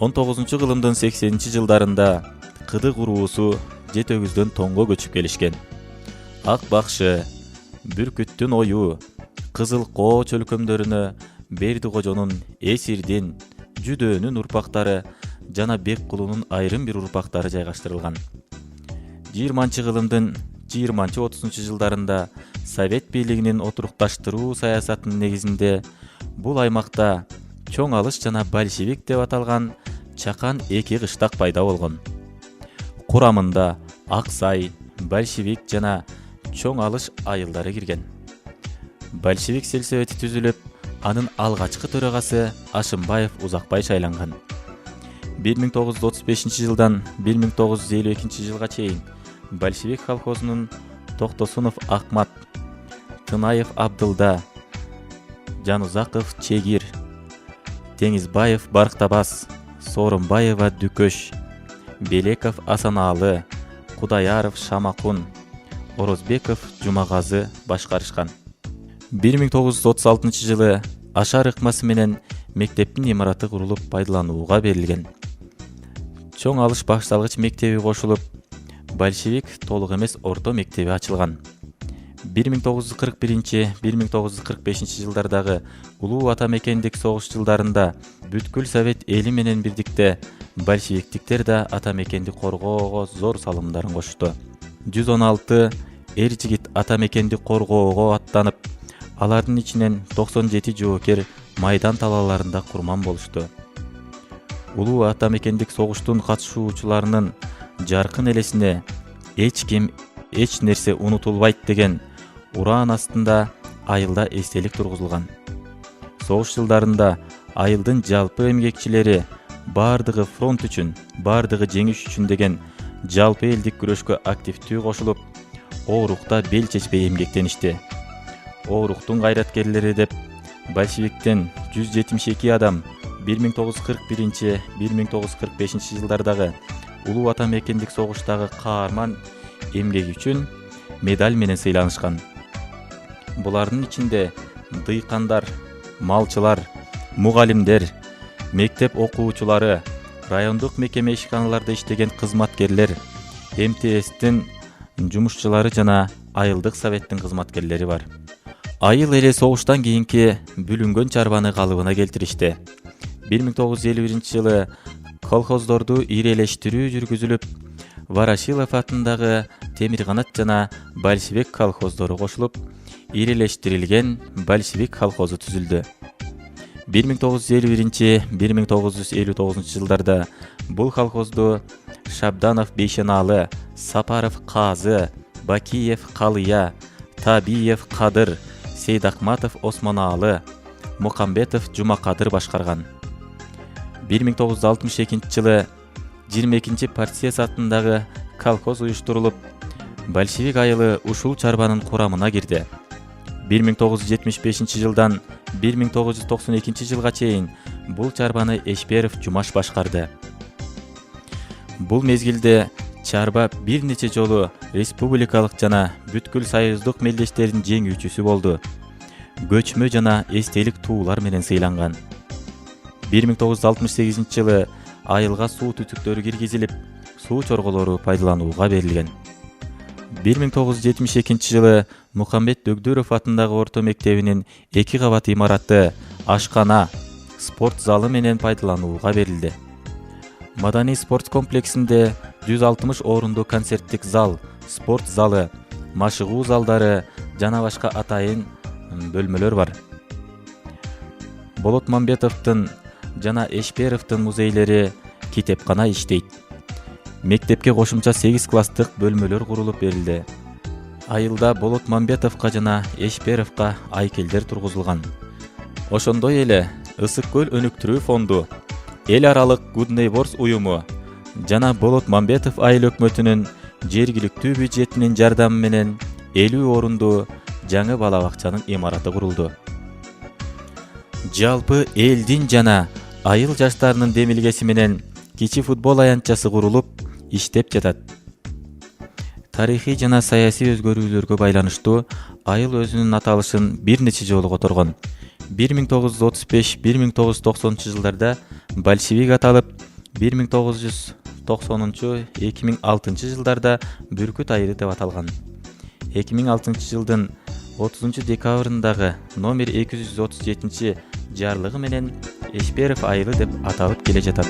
19-кылымдын 80-жылдарында кыдык уруусу жет өгүздөн тоңго көчүп келишкен. Ак бакшы, бүркүттүн ою, кызыл коо чөлкөмдөрүнө Бердикожонун, Эсирдин, Жүдөөнүн урпактары жана Беккулунун айрым бир урпактары жайгаштырылган. 20-кылымдын 20-30 жылдарында Совет бийлигинин отурукташтыруу саясатынын негизинде бул аймакта чоң алыш жана большевик деп аталган чакан эки кыштак пайда болгон. Курамында Аксай, большевик жана чоң алыш айылдары кирген. Большевик сельсовети түзүлүп, анын алгачкы төрагасы Ашымбаев Узакбай шайланган. 1935 жылдан 1952 жылга чейин большевик колхозунун Токтосунов Акмат, Тынаев Абдылда, Жанузаков Чегир, Теңизбаев Барктабас, Сооронбаева Дүкөш, Белеков Асанаалы, Кудаяров Шамакун, Орозбеков Жумагазы башкарышкан. 1936 жылы Ашар ыкмасы менен мектептин имараты курулуп пайдаланууга берилген. Чоң алыш башталгыч мектеби кошулуп, большевик толук эмес орто мектеби ачылган. 1941-1945 жылдардагы улуу ата мекендик согуш жылдарында бүткүл Совет эли менен бирдикте большевиктиктер да ата мекенди коргоого зор салымдарын кошту. 116 эр жигит ата мекенди коргоого аттанып, алардын ичинен 97 жоокер майдан талааларында курман болушту. Улуу ата мекендик согуштун катышуучуларынын жаркын элесине эч ким, эч нерсе унутулбайт деген ураан астында айылда эстелик тургузулган. Согуш жылдарында айылдын жалпы эмгекчилери бардыгы фронт үчүн, бардыгы жеңиш үчүн деген жалпы элдик күрөшкө активдүү кошулуп, оорукта бел чечпей эмгектеништи. Ооруктун кайраткерлери деп большевиктен 172 адам 1941-1945 жылдардагы улуу ата мекендик согуштагы каарман эмгеги үчүн медаль менен сыйланышкан. Булардын ичинде дыйкандар, малчылар, мугалимдер, мектеп окуучулары, райондук мекеме ишканаларда иштеген кызматкерлер, МТСтин жумушчулары жана айылдык советтин кызматкерлери бар. Айыл эле согуштан кийинки бүлүнгөн чарбаны калыбына келтиришти. 1951 жылы колхоздорду ирелештирүү жүргүзүлүп, Ворошилов атындагы темир канат жана большевик колхоздору кошулуп, ирелештирилген большевик колхозу түзүлдү. 1951-1959 жылдарда бул колхозду Шабданов Бейшеналы, Сапаров Казы, Бакиев Калыя, Табиев Кадыр, Сейдакматов Осмоналы, Мукамбетов Жумакадыр башкарган. 1962 жылы 22 партия сатындагы колхоз уюштурулуп, большевик айылы ушул чарбанын курамына кирди. 1975 жылдан 1992 жылга чейин бул чарбаны Эшперов Жумаш башкарды. Бул мезгилде чарба бир нече жолу республикалык жана бүткүл союздук мелдештердин жеңүүчүсү болду. Көчмө жана эстелик туулар менен сыйланган. 1968 жылы айылга суу түтүктөрү киргизилип, суу чорголору пайдаланууга берилген. 1972 жылы Мухаммед Дөгдөров атындагы орто мектебинин 2 кабат имараты, ашкана, спорт залы менен пайдаланууга берилди. Маданий спорт комплексинде 160 орунду концерттик зал, спорт залы, машыгуу залдары жана башка атайын бөлмөлөр бар. Болот Мамбетовдун жана Эшперовдун музейлери, китепкана иштейт. Мектепке кошумча 8 класстык бөлмөлөр курулуп берилди. Айылда Болот Мамбетовго жана Эшперовго айкелдер тургузулган. Ошондой эле Ысык көл өнүктүрүү фонду, эл аралык Good Neighbors уюму жана Болот Мамбетов айыл өкмөтүнүн жергиликтүү бюджетинин жардамы менен 50 орунду жаңы бала бакчанын имараты курулду. Жалпы элдин жана айыл жаштарынын демилгеси менен кичи футбол аянтчасы курулуп иштеп жатат. Тарыхый жана саясий өзгөрүүлөргө байланыштуу айыл өзүнүн аталышын бир нече жолу которгон. 1935-1990 жылдарда большевик аталып, 1990-2006 жылдарда Бүркүт айылы деп аталган. 2006 жылдын 30 декабрындагы номер 237 жарлыгы менен Эшперов айылы деп аталып келе жатат.